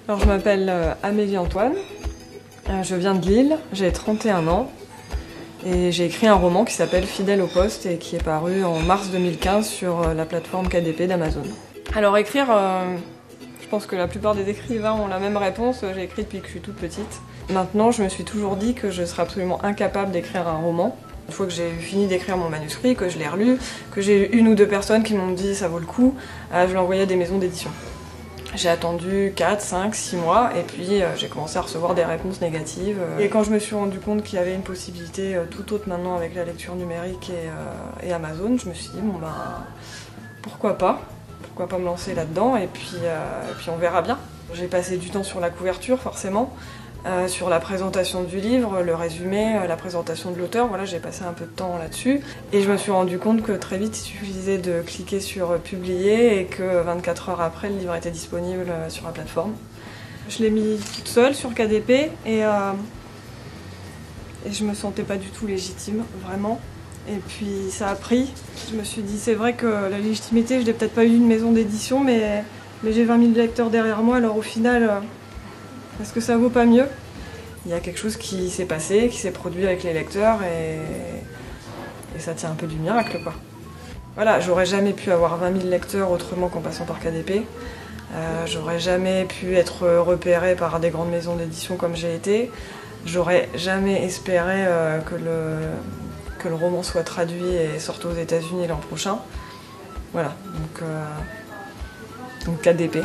Alors, je m'appelle Amélie Antoine, je viens de Lille, j'ai 31 ans et j'ai écrit un roman qui s'appelle Fidèle au poste et qui est paru en mars 2015 sur la plateforme KDP d'Amazon. Alors écrire, je pense que la plupart des écrivains ont la même réponse, j'ai écrit depuis que je suis toute petite. Maintenant, je me suis toujours dit que je serais absolument incapable d'écrire un roman. Une fois que j'ai fini d'écrire mon manuscrit, que je l'ai relu, que j'ai eu une ou deux personnes qui m'ont dit ça vaut le coup, je l'ai envoyé à des maisons d'édition. J'ai attendu 4, 5, 6 mois et puis j'ai commencé à recevoir des réponses négatives. Et quand je me suis rendu compte qu'il y avait une possibilité tout autre maintenant avec la lecture numérique et Amazon, je me suis dit bon ben pourquoi pas me lancer là-dedans et puis on verra bien. J'ai passé du temps sur la couverture forcément, sur la présentation du livre, le résumé, la présentation de l'auteur, voilà, j'ai passé un peu de temps là-dessus. Et je me suis rendu compte que très vite il suffisait de cliquer sur publier et que 24 heures après le livre était disponible sur la plateforme. Je l'ai mis toute seule sur KDP et je me sentais pas du tout légitime, vraiment. Et puis ça a pris. Je me suis dit c'est vrai que la légitimité, je l'ai peut-être pas eu d'une maison d'édition, mais j'ai 20 000 lecteurs derrière moi, alors au final, est-ce que ça vaut pas mieux? Il y a quelque chose qui s'est passé, qui s'est produit avec les lecteurs et ça tient un peu du miracle quoi. Voilà, j'aurais jamais pu avoir 20 000 lecteurs autrement qu'en passant par KDP. J'aurais jamais pu être repérée par des grandes maisons d'édition comme j'ai été. J'aurais jamais espéré que le roman soit traduit et sorte aux États-Unis l'an prochain. Voilà, donc KDP.